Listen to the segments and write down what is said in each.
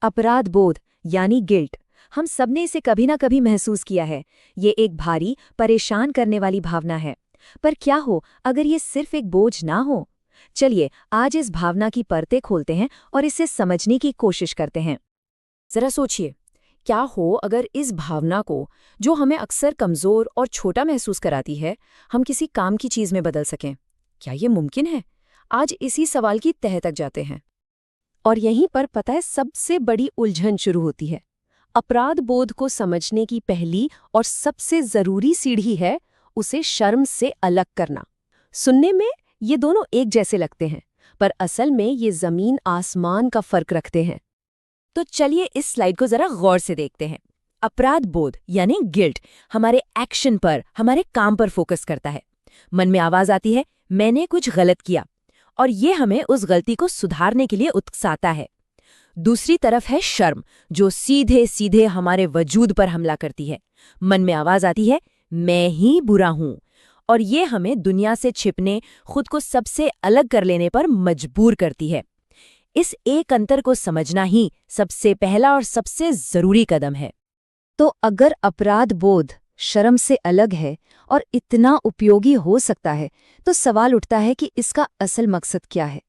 अपराध बोध यानी गिल्ट, हम सबने इसे कभी ना कभी महसूस किया है। ये एक भारी, परेशान करने वाली भावना है। पर क्या हो अगर ये सिर्फ एक बोझ ना हो? चलिए आज इस भावना की परतें खोलते हैं और इसे समझने की कोशिश करते हैं। जरा सोचिए, क्या हो अगर इस भावना को, जो हमें अक्सर कमजोर और छोटा महसूस कराती है, हम किसी काम की चीज में बदल सकें? क्या ये मुमकिन है? आज इसी सवाल की तह तक जाते हैं। और यहीं पर पता है सबसे बड़ी उलझन शुरू होती है। अपराध बोध को समझने की पहली और सबसे जरूरी सीढ़ी है उसे शर्म से अलग करना। सुनने में ये दोनों एक जैसे लगते हैं, पर असल में ये जमीन आसमान का फर्क रखते हैं। तो चलिए इस स्लाइड को जरा गौर से देखते हैं। अपराध बोध यानी गिल्ट हमारे एक्शन पर, हमारे काम पर फोकस करता है। मन में आवाज आती है, मैंने कुछ गलत किया, और ये हमें उस गलती को सुधारने के लिए उकसाता है। दूसरी तरफ है शर्म, जो सीधे सीधे हमारे वजूद पर हमला करती है। मन में आवाज आती है, मैं ही बुरा हूं, और ये हमें दुनिया से छिपने, खुद को सबसे अलग कर लेने पर मजबूर करती है। इस एक अंतर को समझना ही सबसे पहला और सबसे जरूरी कदम है। तो अगर अपराध बोध शर्म से अलग है और इतना उपयोगी हो सकता है, तो सवाल उठता है कि इसका असल मकसद क्या है?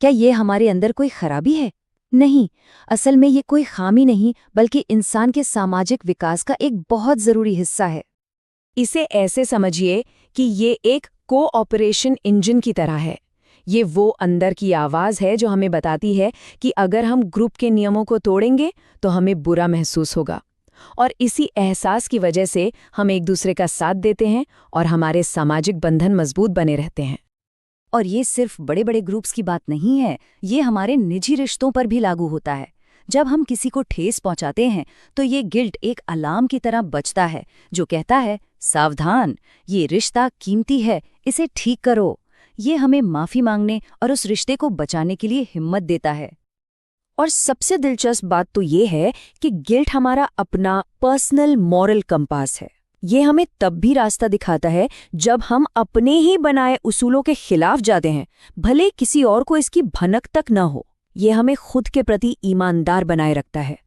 क्या ये हमारे अंदर कोई खराबी है? नहीं, असल में ये कोई खामी नहीं, बल्कि इंसान के सामाजिक विकास का एक बहुत जरूरी हिस्सा है। इसे ऐसे समझिए कि ये एक कोऑपरेशन इंजन की तरह है। ये वो अंदर की आवाज है जो हमें बताती है कि अगर हम ग्रुप के नियमों को तोड़ेंगे तो हमें बुरा महसूस होगा, और इसी एहसास की वजह से हम एक दूसरे का साथ देते हैं और हमारे सामाजिक बंधन मजबूत बने रहते हैं। और ये सिर्फ बड़े बड़े ग्रुप्स की बात नहीं है, ये हमारे निजी रिश्तों पर भी लागू होता है। जब हम किसी को ठेस पहुंचाते हैं तो ये गिल्ट एक अलार्म की तरह बजता है, जो कहता है, सावधान, ये रिश्ता कीमती है, इसे ठीक करो। ये हमें माफी मांगने और उस रिश्ते को बचाने के लिए हिम्मत देता है। और सबसे दिलचस्प बात तो ये है कि गिल्ट हमारा अपना पर्सनल मॉरल कंपास है। ये हमें तब भी रास्ता दिखाता है जब हम अपने ही बनाए उसूलों के खिलाफ जाते हैं, भले किसी और को इसकी भनक तक न हो। ये हमें खुद के प्रति ईमानदार बनाए रखता है।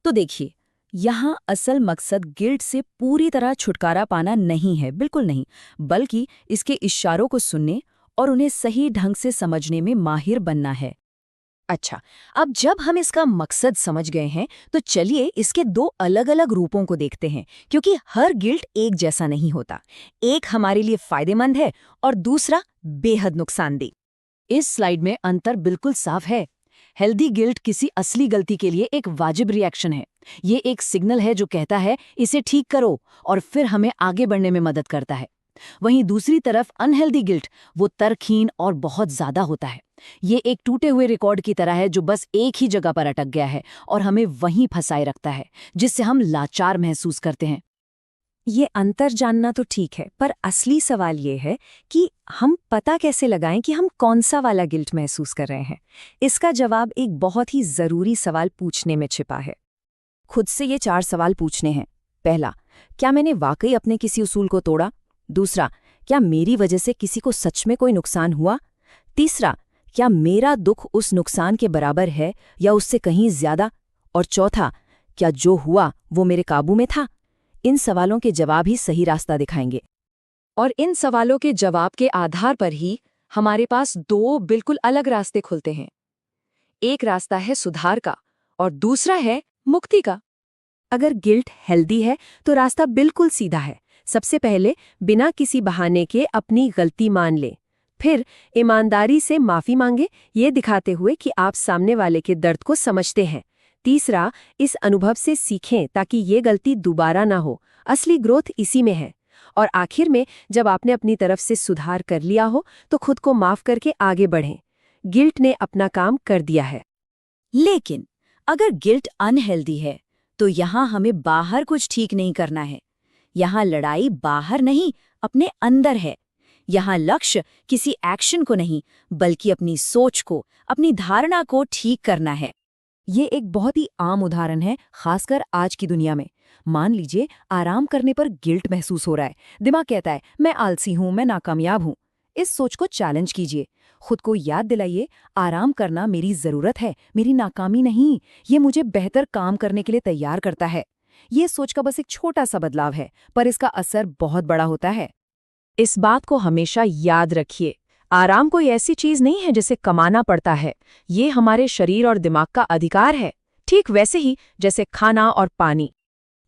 तो देखिए, यहाँ असल मकसद गिल्ट से पूरी तरह छुटकारा पाना नहीं है, बिल्कुल नहीं, बल्कि इसके इशारों को सुनने और उन्हें सही ढंग से समझने में माहिर बनना है। अच्छा, अब जब हम इसका मकसद समझ गए हैं, तो चलिए इसके दो अलग अलग रूपों को देखते हैं, क्योंकि हर गिल्ट एक जैसा नहीं होता। एक हमारे लिए फायदेमंद है और दूसरा बेहद नुकसानदेह। इस स्लाइड में अंतर बिल्कुल साफ है। हेल्दी गिल्ट किसी असली गलती के लिए एक वाजिब रिएक्शन है। ये एक सिग्नल है जो कहता है, इसे ठीक करो, और फिर हमें आगे बढ़ने में मदद करता है। वहीं दूसरी तरफ अनहेल्दी गिल्ट वो तर्कहीन और बहुत ज्यादा होता है। ये एक टूटे हुए रिकॉर्ड की तरह है जो बस एक ही जगह पर अटक गया है और हमें वहीं फंसाए रखता है, जिससे हम लाचार महसूस करते हैं। ये अंतर जानना तो ठीक है, पर असली सवाल ये है कि हम पता कैसे लगाएं कि हम कौन सा वाला गिल्ट महसूस कर रहे हैं। इसका जवाब एक बहुत ही जरूरी सवाल पूछने में छिपा है। खुद से ये 4 सवाल पूछने हैं। पहला, क्या मैंने वाकई अपने किसी उसूल को तोड़ा? दूसरा, क्या मेरी वजह से किसी को सच में कोई नुकसान हुआ? तीसरा, क्या मेरा दुख उस नुकसान के बराबर है या उससे कहीं ज्यादा? और चौथा, क्या जो हुआ वो मेरे काबू में था? इन सवालों के जवाब ही सही रास्ता दिखाएंगे। और इन सवालों के जवाब के आधार पर ही हमारे पास दो बिल्कुल अलग रास्ते खुलते हैं। एक रास्ता है सुधार का और दूसरा है मुक्ति का। अगर गिल्ट हेल्दी है तो रास्ता बिल्कुल सीधा है। सबसे पहले बिना किसी बहाने के अपनी गलती मान ले, फिर ईमानदारी से माफी मांगे, ये दिखाते हुए कि आप सामने वाले के दर्द को समझते हैं। तीसरा, इस अनुभव से सीखें ताकि ये गलती दोबारा ना हो। असली ग्रोथ इसी में है। और आखिर में जब आपने अपनी तरफ से सुधार कर लिया हो तो खुद को माफ करके आगे बढ़ें। गिल्ट ने अपना काम कर दिया है। लेकिन अगर गिल्ट अनहेल्दी है, तो यहाँ हमें बाहर कुछ ठीक नहीं करना है। यहाँ लड़ाई बाहर नहीं, अपने अंदर है। यहाँ लक्ष्य किसी एक्शन को नहीं, बल्कि अपनी सोच को, अपनी धारणा को ठीक करना है। ये एक बहुत ही आम उदाहरण है, खासकर आज की दुनिया में। मान लीजिए आराम करने पर गिल्ट महसूस हो रहा है। दिमाग कहता है, मैं आलसी हूं, मैं नाकामयाब हूं। इस सोच को चैलेंज कीजिए। खुद को याद दिलाइए, आराम करना मेरी ज़रूरत है, मेरी नाकामी नहीं। ये मुझे बेहतर काम करने के लिए तैयार करता है। ये सोच का बस एक छोटा सा बदलाव है, पर इसका असर बहुत बड़ा होता है। इस बात को हमेशा याद रखिए, आराम कोई ऐसी चीज नहीं है जिसे कमाना पड़ता है। ये हमारे शरीर और दिमाग का अधिकार है, ठीक वैसे ही जैसे खाना और पानी।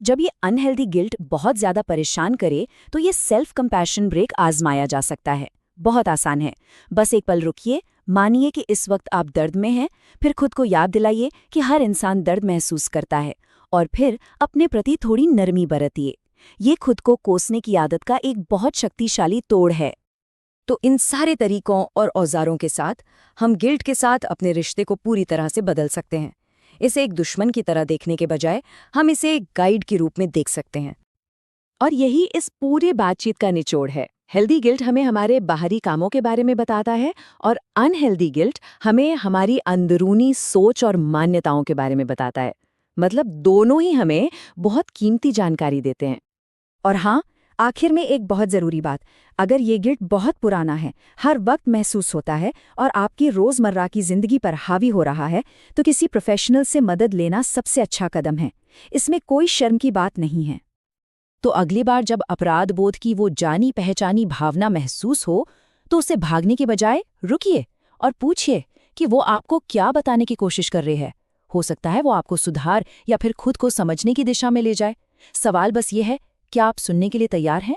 जब ये अनहेल्दी गिल्ट बहुत ज्यादा परेशान करे तो ये सेल्फ कंपैशन ब्रेक आजमाया जा सकता है। बहुत आसान है। बस एक पल रुकिए, मानिए कि इस वक्त आप दर्द में हैं, फिर खुद को याद दिलाइए कि हर इंसान दर्द महसूस करता है, और फिर अपने प्रति थोड़ी नरमी बरतिए। ये खुद को कोसने की आदत का एक बहुत शक्तिशाली तोड़ है। तो इन सारे तरीकों और औजारों के साथ हम गिल्ट के साथ अपने रिश्ते को पूरी तरह से बदल सकते हैं। इसे एक दुश्मन की तरह देखने के बजाय हम इसे एक गाइड के रूप में देख सकते हैं। और यही इस पूरे बातचीत का निचोड़ है। हेल्दी गिल्ट हमें हमारे बाहरी कामों के बारे में बताता है, और अनहेल्दी गिल्ट हमें हमारी अंदरूनी सोच और मान्यताओं के बारे में बताता है। मतलब दोनों ही हमें बहुत कीमती जानकारी देते हैं। और हाँ, आखिर में एक बहुत ज़रूरी बात, अगर ये गिल्ट बहुत पुराना है, हर वक्त महसूस होता है और आपकी रोज़मर्रा की ज़िंदगी पर हावी हो रहा है, तो किसी प्रोफेशनल से मदद लेना सबसे अच्छा कदम है। इसमें कोई शर्म की बात नहीं है। तो अगली बार जब अपराध बोध की वो जानी पहचानी भावना महसूस हो, तो उसे भागने के बजाय रुकिए और पूछिए कि वो आपको क्या बताने की कोशिश कर रहे हैं। हो सकता है वो आपको सुधार या फिर खुद को समझने की दिशा में ले जाए। सवाल बस ये है, क्या आप सुनने के लिए तैयार हैं?